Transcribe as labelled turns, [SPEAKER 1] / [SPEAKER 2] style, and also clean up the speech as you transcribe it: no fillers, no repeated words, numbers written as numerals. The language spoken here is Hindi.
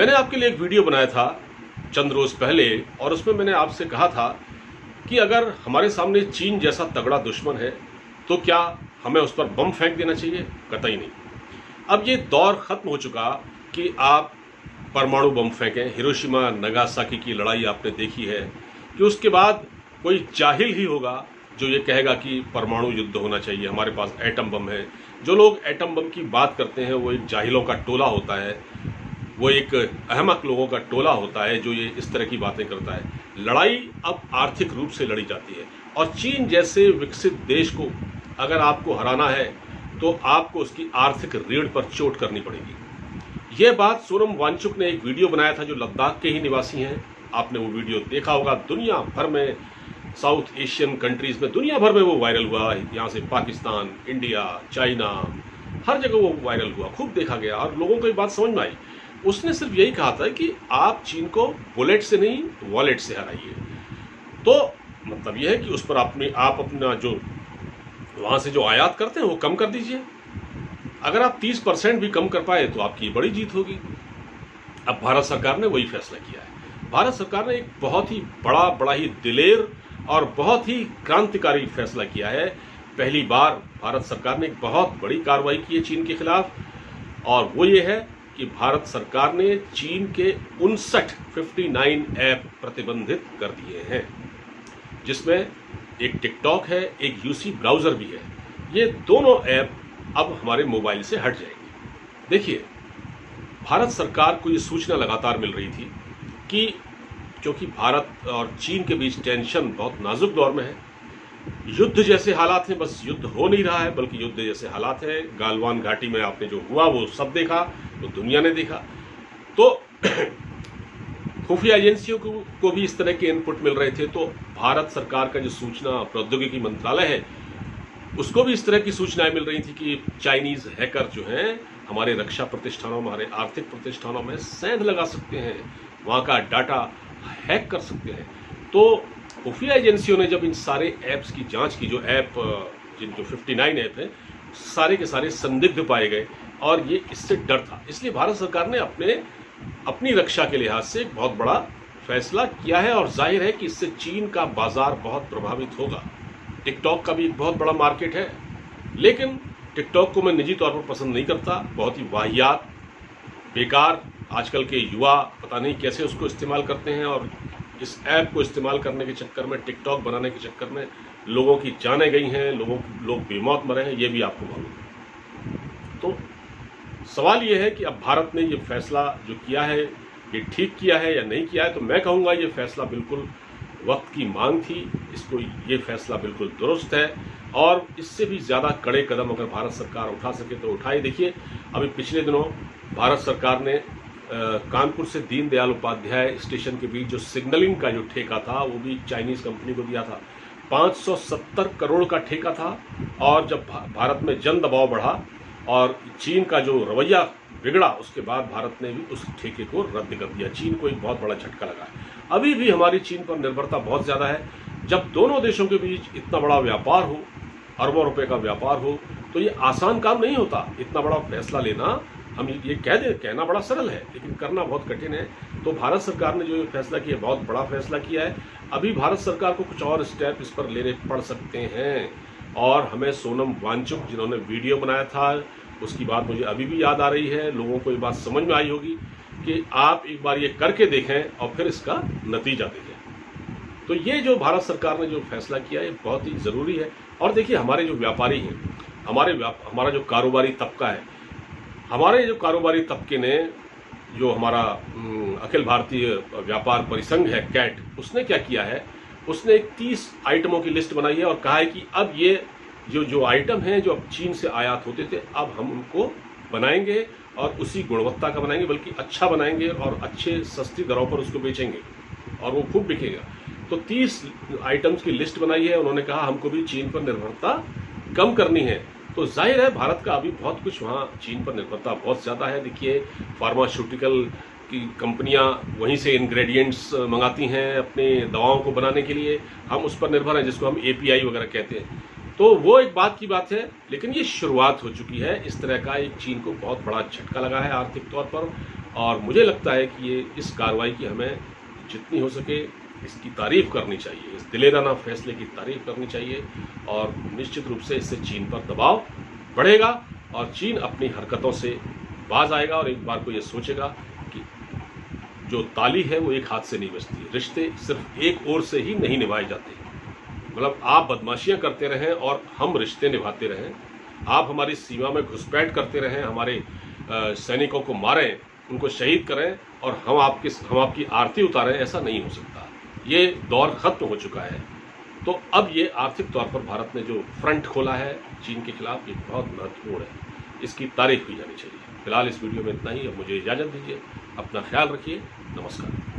[SPEAKER 1] मैंने आपके लिए एक वीडियो बनाया था चंद रोज पहले और उसमें मैंने आपसे कहा था कि अगर हमारे सामने चीन जैसा तगड़ा दुश्मन है तो क्या हमें उस पर बम फेंक देना चाहिए? कतई नहीं। अब ये दौर खत्म हो चुका कि आप परमाणु बम फेंकें। हिरोशिमा नागासाकी की लड़ाई आपने देखी है कि उसके बाद कोई जाहिल ही होगा जो ये कहेगा कि परमाणु युद्ध होना चाहिए, हमारे पास एटम बम है। जो लोग एटम बम की बात करते हैं वो एक जाहिलों का टोला होता है, वो एक अहमक लोगों का टोला होता है जो ये इस तरह की बातें करता है। लड़ाई अब आर्थिक रूप से लड़ी जाती है और चीन जैसे विकसित देश को अगर आपको हराना है तो आपको उसकी आर्थिक रीढ़ पर चोट करनी पड़ेगी। यह बात सोनम वांगचुक ने एक वीडियो बनाया था जो लद्दाख के ही निवासी हैं। आपने वो वीडियो देखा होगा। दुनिया भर में, साउथ एशियन कंट्रीज में, दुनिया भर में वो वायरल हुआ। यहाँ से पाकिस्तान, इंडिया, चाइना, हर जगह वो वायरल हुआ, खूब देखा गया और लोगों को ये बात समझ में आई। उसने सिर्फ यही कहा था कि आप चीन को बुलेट से नहीं वॉलेट से हराइए। तो मतलब यह है कि उस पर आप अपना जो वहाँ से जो आयात करते हैं वो कम कर दीजिए। अगर आप 30% भी कम कर पाए तो आपकी बड़ी जीत होगी। अब भारत सरकार ने वही फैसला किया है। भारत सरकार ने एक बहुत ही बड़ा ही दिलेर और बहुत ही क्रांतिकारी फैसला किया है। पहली बार भारत सरकार ने एक बहुत बड़ी कार्रवाई की है चीन के खिलाफ और वो ये है कि भारत सरकार ने चीन के 59 ऐप प्रतिबंधित कर दिए हैं, जिसमें एक टिकटॉक है, एक यूसी ब्राउजर भी है। ये दोनों ऐप अब हमारे मोबाइल से हट जाएंगे। देखिए, भारत सरकार को ये सूचना लगातार मिल रही थी कि क्योंकि भारत और चीन के बीच टेंशन बहुत नाजुक दौर में है, युद्ध जैसे हालात हैं, बस युद्ध हो नहीं रहा है बल्कि युद्ध जैसे हालात हैं। गालवान घाटी में आपने जो हुआ वो सब देखा, वो दुनिया ने देखा। तो खुफिया एजेंसियों को भी इस तरह के इनपुट मिल रहे थे। तो भारत सरकार का जो सूचना प्रौद्योगिकी मंत्रालय है उसको भी इस तरह की सूचनाएं मिल रही थी कि चाइनीज हैकर जो हैं हमारे रक्षा प्रतिष्ठानों, हमारे आर्थिक प्रतिष्ठानों में सेंध लगा सकते हैं, वहाँ का डाटा हैक कर सकते हैं। तो खुफिया एजेंसियों ने जब इन सारे ऐप्स की जांच की, जो 59 ऐप हैं सारे के सारे संदिग्ध पाए गए और ये इससे डर था। इसलिए भारत सरकार ने अपनी रक्षा के लिहाज से एक बहुत बड़ा फैसला किया है और जाहिर है कि इससे चीन का बाजार बहुत प्रभावित होगा। टिकटॉक का भी एक बहुत बड़ा मार्केट है, लेकिन टिकटॉक को मैं निजी तौर पर पसंद नहीं करता। बहुत ही वाहियात, बेकार, आजकल के युवा पता नहीं कैसे उसको इस्तेमाल करते हैं और इस ऐप को इस्तेमाल करने के चक्कर में, टिकटॉक बनाने के चक्कर में लोगों की जानें गई हैं, लोग बेमौत मरे हैं, ये भी आपको मालूम है। तो सवाल ये है कि अब भारत ने ये फैसला जो किया है ये ठीक किया है या नहीं किया है। तो मैं कहूँगा ये फैसला बिल्कुल वक्त की मांग थी, ये फैसला बिल्कुल दुरुस्त है और इससे भी ज़्यादा कड़े कदम अगर भारत सरकार उठा सके तो उठाए। देखिए, अभी पिछले दिनों भारत सरकार ने कानपुर से दीनदयाल उपाध्याय स्टेशन के बीच जो सिग्नलिंग का जो ठेका था वो भी चाइनीज़ कंपनी को दिया था। 570 करोड़ का ठेका था और जब भारत में जन दबाव बढ़ा और चीन का जो रवैया बिगड़ा उसके बाद भारत ने भी उस ठेके को रद्द कर दिया। चीन को एक बहुत बड़ा झटका लगा है। अभी भी हमारी चीन पर निर्भरता बहुत ज़्यादा है। जब दोनों देशों के बीच इतना बड़ा व्यापार हो, अरबों रुपए का व्यापार हो, तो ये आसान काम नहीं होता। इतना बड़ा फैसला लेना, हम ये कहना बड़ा सरल है लेकिन करना बहुत कठिन है। तो भारत सरकार ने जो ये फैसला किया, बहुत बड़ा फैसला किया है। अभी भारत सरकार को कुछ और स्टेप इस पर लेने पड़ सकते हैं और हमें सोनम वांगचुक जिन्होंने वीडियो बनाया था उसकी बात मुझे अभी भी याद आ रही है। लोगों को ये बात समझ में आई होगी कि आप एक बार ये करके देखें और फिर इसका नतीजा देखें। तो ये जो भारत सरकार ने जो फैसला किया ये बहुत ही ज़रूरी है। और देखिए, हमारे जो व्यापारी हैं, हमारा जो कारोबारी तबका है, हमारे जो कारोबारी तबके ने जो हमारा अखिल भारतीय व्यापार परिसंघ है कैट, उसने क्या किया है, उसने एक 30 आइटमों की लिस्ट बनाई है और कहा है कि अब ये जो आइटम हैं जो अब चीन से आयात होते थे अब हम उनको बनाएंगे और उसी गुणवत्ता का बनाएंगे, बल्कि अच्छा बनाएंगे और अच्छे सस्ती दरों पर उसको बेचेंगे और वो खूब बिकेगा। तो 30 आइटम्स की लिस्ट बनाई है। उन्होंने कहा हमको भी चीन पर निर्भरता कम करनी है। तो जाहिर है भारत का अभी बहुत कुछ वहाँ चीन पर निर्भरता बहुत ज़्यादा है। देखिए, फार्मास्यूटिकल की कंपनियां वहीं से इंग्रेडिएंट्स मंगाती हैं अपने दवाओं को बनाने के लिए, हम उस पर निर्भर हैं जिसको हम API वगैरह कहते हैं। तो वो एक बात की बात है, लेकिन ये शुरुआत हो चुकी है। इस तरह का एक चीन को बहुत बड़ा झटका लगा है आर्थिक तौर पर, और मुझे लगता है कि ये इस कार्रवाई की हमें जितनी हो सके इसकी तारीफ करनी चाहिए, इस दिलेराना फैसले की तारीफ करनी चाहिए, और निश्चित रूप से इससे चीन पर दबाव बढ़ेगा और चीन अपनी हरकतों से बाज आएगा और एक बार को ये सोचेगा कि जो ताली है वो एक हाथ से नहीं बजती, रिश्ते सिर्फ एक ओर से ही नहीं निभाए जाते। मतलब आप बदमाशियां करते रहें और हम रिश्ते निभाते रहें, आप हमारी सीमा में घुसपैठ करते रहें, हमारे सैनिकों को मारें, उनको शहीद करें और हम आपकी आरती उतारें, ऐसा नहीं हो सकता। ये दौर खत्म हो चुका है। तो अब ये आर्थिक तौर पर भारत ने जो फ्रंट खोला है चीन के खिलाफ, ये बहुत महत्वपूर्ण है, इसकी तारीफ की जानी चाहिए। फिलहाल इस वीडियो में इतना ही। अब मुझे इजाज़त दीजिए, अपना ख्याल रखिए, नमस्कार।